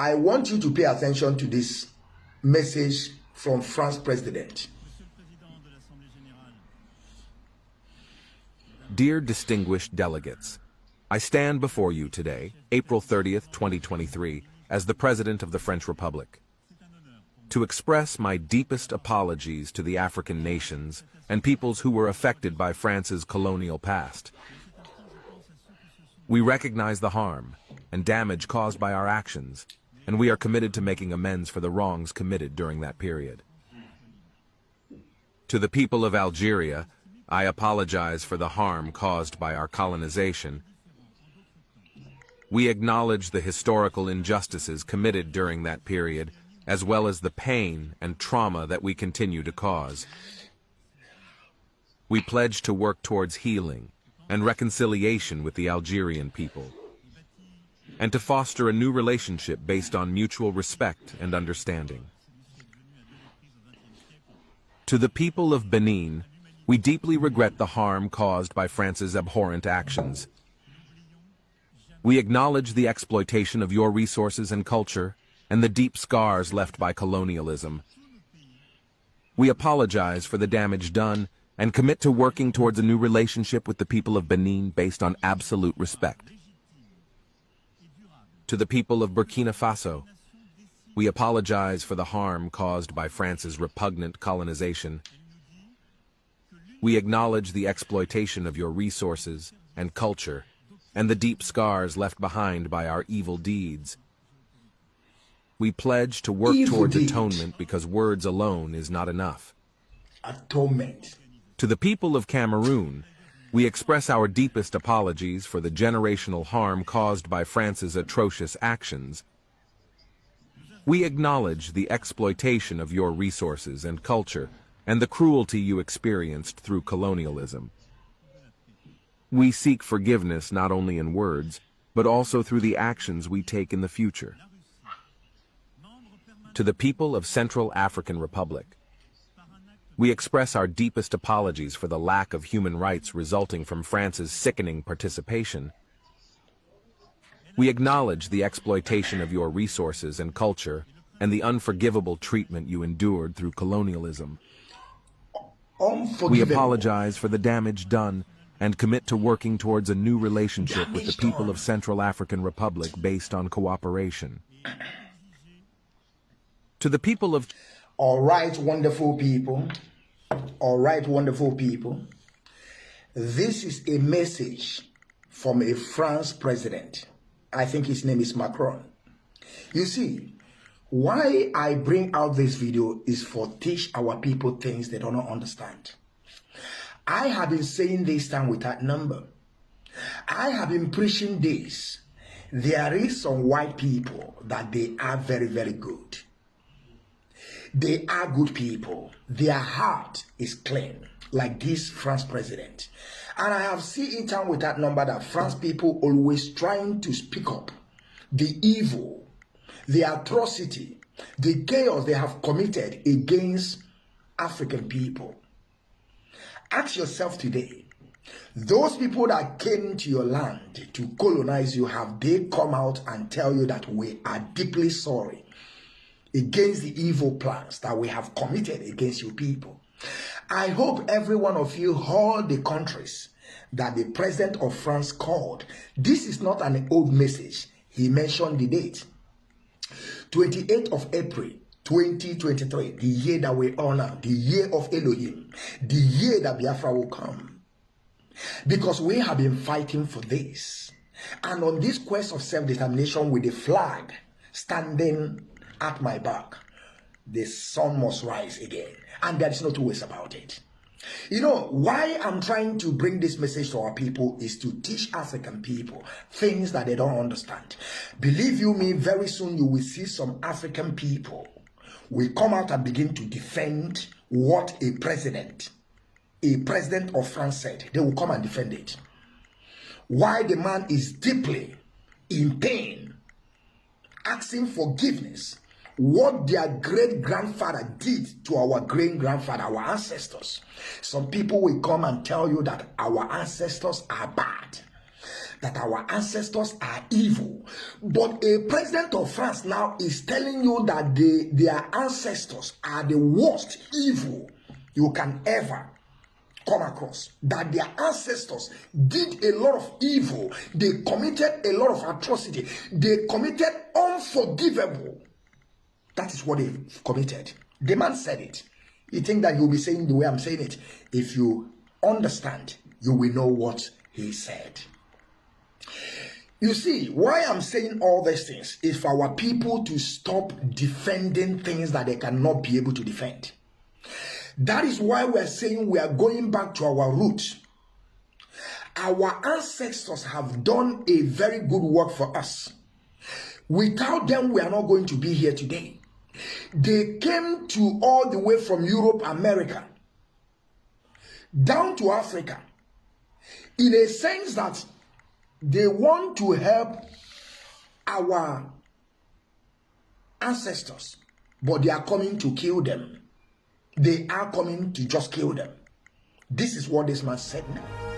I want you to pay attention to this message from France president. Dear distinguished delegates, I stand before you today, April 30th, 2023, as the President of the French Republic, to express my deepest apologies to the African nations and peoples who were affected by France's colonial past. We recognize the harm and damage caused by our actions, and we are committed to making amends for the wrongs committed during that period. To the people of Algeria, I apologize for the harm caused by our colonization. We acknowledge the historical injustices committed during that period, as well as the pain and trauma that we continue to cause. We pledge to work towards healing and reconciliation with the Algerian people, and to foster a new relationship based on mutual respect and understanding. To the people of Benin, we deeply regret the harm caused by France's abhorrent actions. We acknowledge the exploitation of your resources and culture and the deep scars left by colonialism. We apologize for the damage done and commit to working towards a new relationship with the people of Benin based on absolute respect. To the people of Burkina Faso, we apologize for the harm caused by France's repugnant colonization. We acknowledge the exploitation of your resources and culture and the deep scars left behind by our evil deeds. We pledge to work towards atonement because words alone is not enough. Atonement. To the people of Cameroon, we express our deepest apologies for the generational harm caused by France's atrocious actions. We acknowledge the exploitation of your resources and culture and the cruelty you experienced through colonialism. We seek forgiveness not only in words, but also through the actions we take in the future. To the people of Central African Republic, we express our deepest apologies for the lack of human rights resulting from France's sickening participation. We acknowledge the exploitation of your resources and culture and the unforgivable treatment you endured through colonialism. We apologize for the damage done and commit to working towards a new relationship with the people of Central African Republic based on cooperation. To the people of... All right, wonderful people. All right, wonderful people. This is a message from a French president. I think his name is Macron. You see, why I bring out this video is for teach our people things they don't understand. I have been saying this time without number. I have been preaching this. There is some white people that they are very, very good. They are good people. Their heart is clean, like this French president. And I have seen in time without number that French people always trying to speak up the evil, the atrocity, the chaos they have committed against African people. Ask yourself today, those people that came to your land to colonize you, have they come out and tell you that we are deeply sorry against the evil plans that we have committed against you people? I hope every one of you, all the countries that the president of France called, this is not an old message. He mentioned the date, 28th of April, 2023, the year that we honor, the year of Elohim, the year that Biafra will come. Because we have been fighting for this. And on this quest of self-determination with the flag standing at my back, the sun must rise again. And there is no two ways about it. You know, why I'm trying to bring this message to our people is to teach African people things that they don't understand. Believe you me, very soon you will see some African people will come out and begin to defend what a president of France said. They will come and defend it. Why the man is deeply in pain, asking forgiveness, what their great-grandfather did to our great-grandfather, our ancestors. Some people will come and tell you that our ancestors are bad. that our ancestors are evil. But a president of France now is telling you that their ancestors are the worst evil you can ever come across. That their ancestors did a lot of evil. They committed a lot of atrocity. They committed unforgivable. That is what they committed. The man said it. You think that you'll be saying the way I'm saying it? If you understand, you will know what he said. You see, why I'm saying all these things is for our people to stop defending things that they cannot be able to defend. That is why we're saying we are going back to our roots. Our ancestors have done a very good work for us. Without them, we are not going to be here today. They came to all the way from Europe, America, down to Africa, in a sense that they want to help our ancestors, but they are coming to kill them. They are coming to just kill them. This is what this man said now.